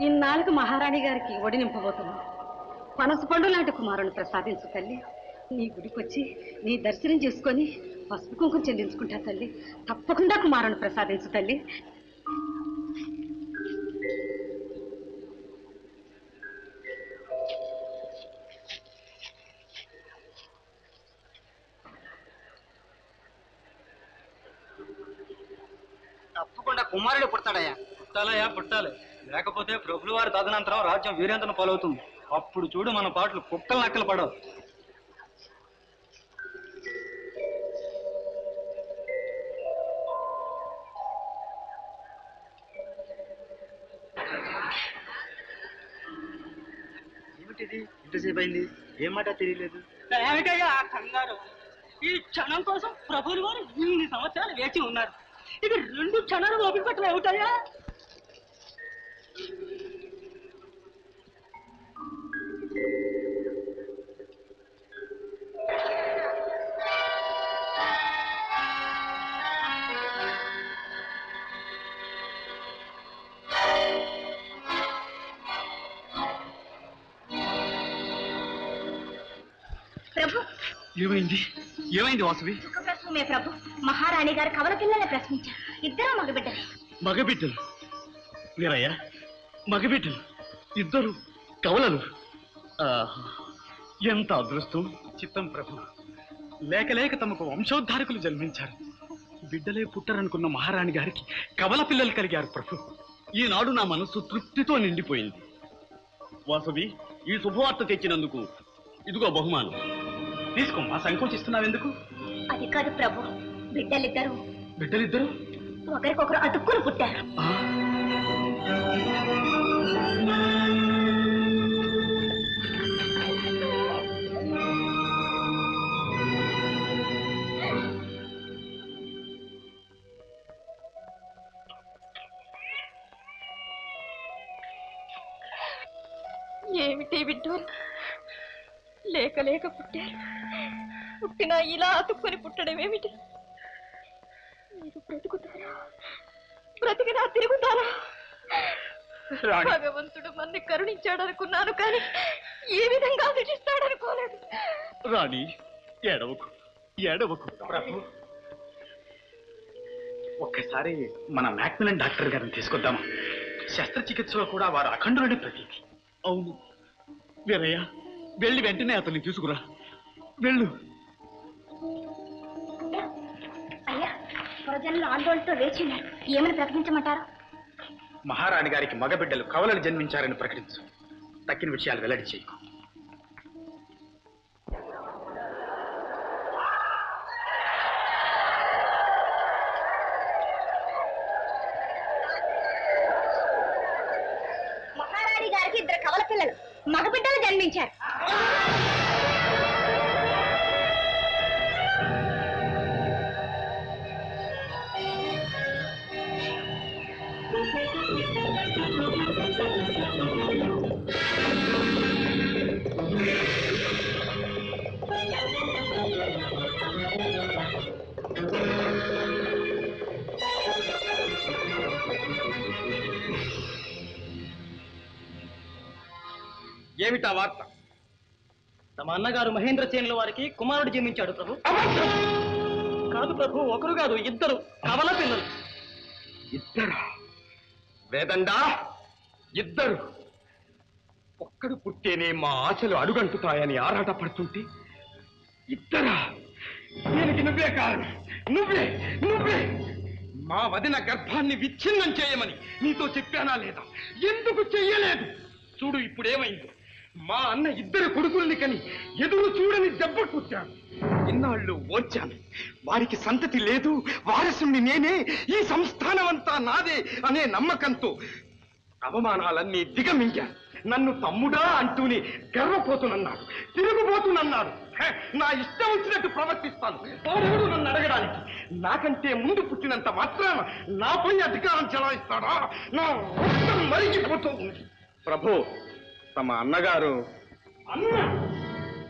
ఇన్నాళ్ళకు మహారాణి గారికి ఒడి నింపబోతున్నాం. పనస పండు లాంటి కుమారుని ప్రసాదించు తల్లి. నీ గుడికి వచ్చి నీ దర్శనం చేసుకొని పసుపు కుంకుమ చెల్లించుకుంటా తల్లి. తప్పకుండా కుమారుని ప్రసాదించు తల్లి. తప్పకుండా కుమారుడు పుడతాడయ్యా. పుట్టాలయ్యా, పుట్టాలి. లేకపోతే ప్రభుల వారి తదనంతరం రాజ్యం వీరేంద్రను పాలవుతుంది. అప్పుడు చూడు మన పాటలు కుక్కలు నక్కలు పడవు. ఏమిటిది ఇంతసేపు అయింది? ఏం మాట తెలియలేదు. ఏమిటయ్యా ఆ కంగారు? ఈ క్షణం కోసం ప్రభువులు వారు ఇన్ని సంవత్సరాలు వేచి ఉన్నారు. ఇది 2 క్షణాలు ఓపిక పట్టడం ఏమిటయ్యా? ప్రభు, ఏమైంది? ఏమైంది వాసవి? ప్రశ్నమే ప్రభు. మహారాణి గారు కవల పిల్లల్ని ప్రశ్నించారు. ఇద్దరు మగబిడ్డలే. మగబిడ్డలు? వీరయ్య, మగబిడ్డలు ఇద్దరు కవలలు. ఎంత అదృష్టం చిత్తం ప్రభు. లేక లేక తమకు వంశోద్ధారకులు జన్మించారు. బిడ్డలే పుట్టరనుకున్న మహారాణి గారికి కవల పిల్లలు కలిగారు ప్రభు. ఈనాడు నా మనస్సు తృప్తితో నిండిపోయింది. వాసవి, ఈ శుభవార్త తెచ్చినందుకు ఇదిగో బహుమానం. తీసుకోమ్మా, సంకోచిస్తున్నావెందుకు? అది కాదు ప్రభు, బిడ్డలిద్దరు ఒకరికొకరు అతుక్కుని పుట్టారు. ఏమిటి బిడ్డలు లేక లేక పుట్టారు. పుట్టినా ఇలా అతుక్కొని పుట్టడం ఏమిటి? మీరు బ్రతుకుతారా? బ్రతికినా తిరుగుతారా? భగవంతుడు మన్ని కరుణించాడనుకున్నాను, కానీ ఈ విధంగా శిక్షిస్తాడనుకోలేదు. రాణి, ఏడవకు ఏడవకు. ప్రభు, ఒక్కసారి మన మ్యాక్మిలన్ డాక్టర్ గారిని తీసుకొద్దామా? శస్త్రచికిత్సలో కూడా వారు అఖండులని ప్రతీతి. అవును వీరయ్య, వెళ్ళి వెంటనే అతన్ని తీసుకురా. వెళ్ళు. అయ్యా, ప్రజల్లో ఆందోళనతో వేచి ఉన్నారు. ఏమని ప్రకటించమంటారు? మహారాణి గారికి మగబిడ్డలు కవలలు జన్మించారని ప్రకటించు. తక్కిన విషయాలు వెల్లడి చేయకు. మహారాణి గారికి 2 కవల పిల్లలు మగబిడ్డలు జన్మించారు. ఏమిటా వార్త? తమ అన్నగారు మహేంద్ర సేనుల వారికి కుమారుడు జన్మించాడు ప్రభు. కాదు ప్రభు, ఒకరు కాదు, 2 కవల పిల్లలు. ఇద్దరా? వేదండా, 2. ఒక్కడు పుట్టేనే మా ఆశలు అడుగంటుతాయని ఆరాటపడుతుంటే 2? దీనికి నువ్వే కారణం. నువ్వే మా వదిన గర్భాన్ని విచ్ఛిన్నం చేయమని నీతో చెప్పానా లేదా? ఎందుకు చెయ్యలేదు? చూడు ఇప్పుడేమైంది. మా అన్న 2 కొడుకుల్ని కని ఎదురు చూడని దెబ్బ కొట్టాను. ఇన్నాళ్ళు ఓర్చాను. వారికి సంతతి లేదు, వారసుని నేనే, ఈ సంస్థానం అంతా నాదే అనే నమ్మకంతో అవమానాలన్నీ దిగమింగాను. నన్ను తమ్ముడా అంటూనే గర్వపోతునన్నాడు, తిరుగుబోతునన్నాడు. నా ఇష్టం వచ్చినట్టు ప్రవర్తిస్తాను. వారెవడు నన్ను అడగడానికి? నాకంటే ముందు పుట్టినంత మాత్రాన నాపై అధికారం చెలాయిస్తాడా? నా రక్తం మరిగిపోతూ ఉంది. ప్రభు, తమ అన్నగారు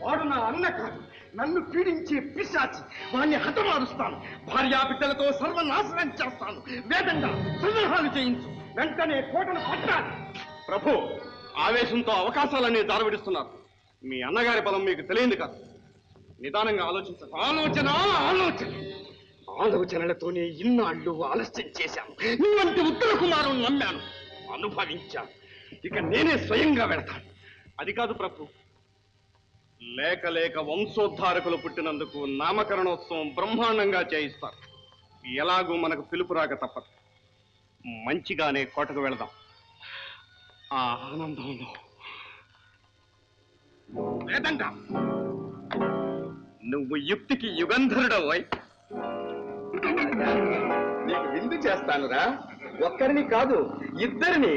వాడు నా అన్న కాదు, నన్ను పీడించే పిశాచి. వాణ్ణి హతమారుస్తాను. భార్యాబిడ్డలతో సర్వనాశనం చేస్తాను. వేదంగా సంగ్రహాలు చేయించు. వెంటనే కోటను పట్టాలి. ప్రభు, ఆవేశంతో అవకాశాలన్నీ దారవిడుస్తున్నారు. మీ అన్నగారి బలం మీకు తెలియదు కాదు. నిదానంగా ఆలోచించండి. ఆలోచనలతోనే ఇన్నాళ్ళు ఆలస్యం చేశాను. నువ్వంటి ఉత్తర కుమారుని నమ్మాను, అనుభవించాను. ఇక నేనే స్వయంగా వెళతాను. అది కాదు ప్రభు, లేక లేక వంశోద్ధారకులు పుట్టినందుకు నామకరణోత్సవం బ్రహ్మాండంగా చేయిస్తారు. ఎలాగూ మనకు పిలుపు రాక తప్పదు. మంచిగానే కోటకు వెళదాం. ఆ ఆనందంలో వేదంగా నువ్వు యుక్తికి యుగంధరుడవై నీకు విందు చేస్తానురా. ఒక్కరిని కాదు, ఇద్దరిని.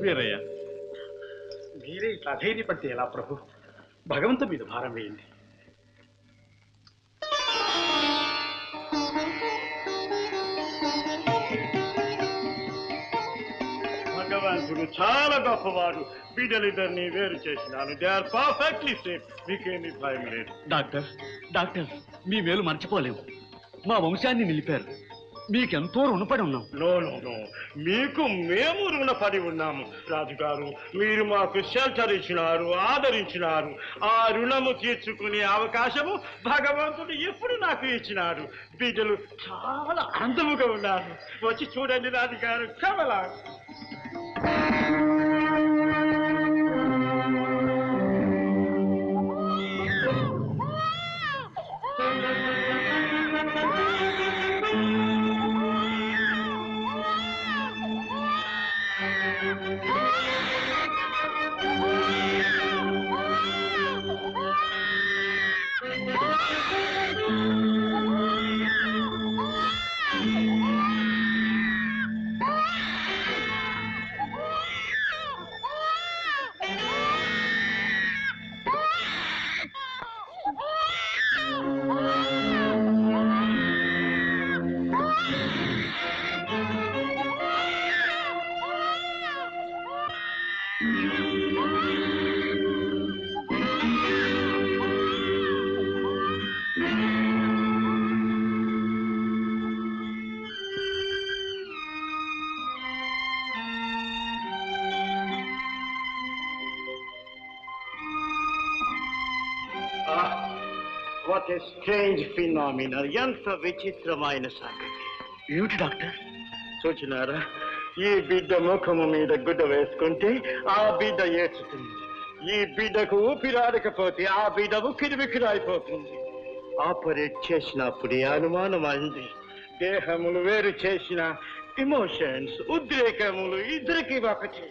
వీరయ్య, మీరే ఇట్లా అధైర్యపడితే ఎలా ప్రభు? భగవంతు మీద భారం వేయండి. భగవంతుడు చాలా గొప్పవాడు. బిడ్డలిద్దరిని వేరు చేసినాను. They are perfectly safe. మీకేమి భయం లేదు. డాక్టర్, మీ మేలు మర్చిపోలేము. మా వంశాన్ని నిలిపారు. మీకెంతో రుణపడి ఉన్నాం. నో, మీకు మేము రుణపడి ఉన్నాము. రాజుగారు, మీరు మాకు షెల్టర్ ఇచ్చినారు, ఆదరించినారు. ఆ రుణము తీర్చుకునే అవకాశము భగవంతుడు ఎప్పుడు నాకు ఇచ్చినాడు. బిడ్డలు చాలా అందముగా ఉన్నారు. వచ్చి చూడండి రాజుగారు. కమలా వాట్ ఎ స్ట్రేంజ్ ఫినామినా. ఎంత విచిత్రమైన సంగతి. ఏమిటి డాక్టర్? చూచినారా? ఈ బిడ్డ ముఖము మీద గుడ్డ వేసుకుంటే ఆ బిడ్డ ఏడ్చుతుంది. ఈ బిడ్డకు ఊపిరాడకపోతే ఆ బిడ్డ ఉక్కిరిబిక్కిరైపోతుంది. ఆపరేట్ చేసినప్పుడు అనుమానం అయింది. దేహములు వేరు చేసిన ఇమోషన్స్, ఉద్రేకములు ఇద్దరికి ఒకటి.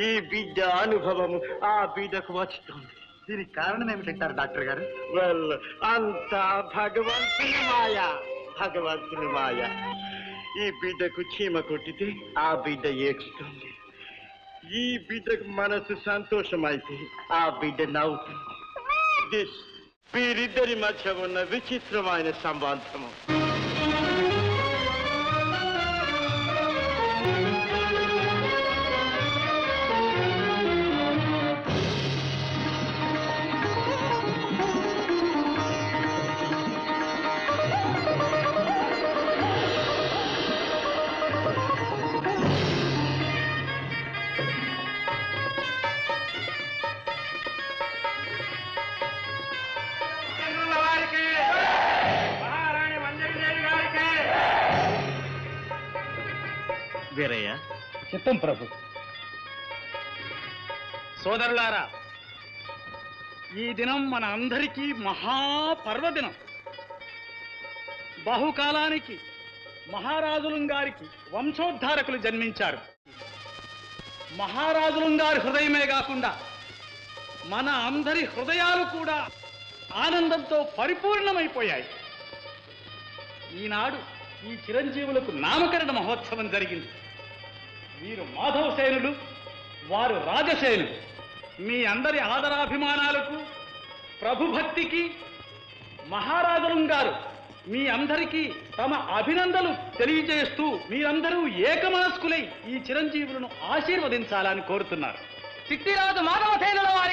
ఈ బిడ్డ అనుభవము ఆ బిడ్డకు వస్తుంది. దీనికి కారణం ఏమిటంటారు డాక్టర్ గారు? వెల్, అంతా భగవంతుని మాయ. ఈ బిడ్డకు చీమ కొట్టితే ఆ బిడ్డ ఏడ్చుతుంది. ఈ బిడ్డకు మనసు సంతోషమైతే ఆ బిడ్డ నవ్వుతుంది. వీరిద్దరి మధ్య ఉన్న విచిత్రమైన సంబంధము. వీరయ్య, చిత్తం ప్రభు. సోదరులారా, ఈ దినం మన అందరికీ మహాపర్వదినం. బహుకాలానికి మహారాజులం గారికి వంశోద్ధారకులు జన్మించారు. మహారాజులం గారి హృదయమే కాకుండా మన అందరి హృదయాలు కూడా ఆనందంతో పరిపూర్ణమైపోయాయి. ఈనాడు ఈ చిరంజీవులకు నామకరణ మహోత్సవం జరిగింది. వీరు మాధవసేనులు, వారు రాజసేనులు. మీ అందరి ఆదరాభిమానాలకు, ప్రభుభక్తికి మహారాజులం గారు మీ అందరికీ తమ అభినందనలు తెలియజేస్తూ మీరందరూ ఏకమనస్కులై ఈ చిరంజీవులను ఆశీర్వదించాలని కోరుతున్నారు. చిట్టిరాజు మాధవసేనుల వారి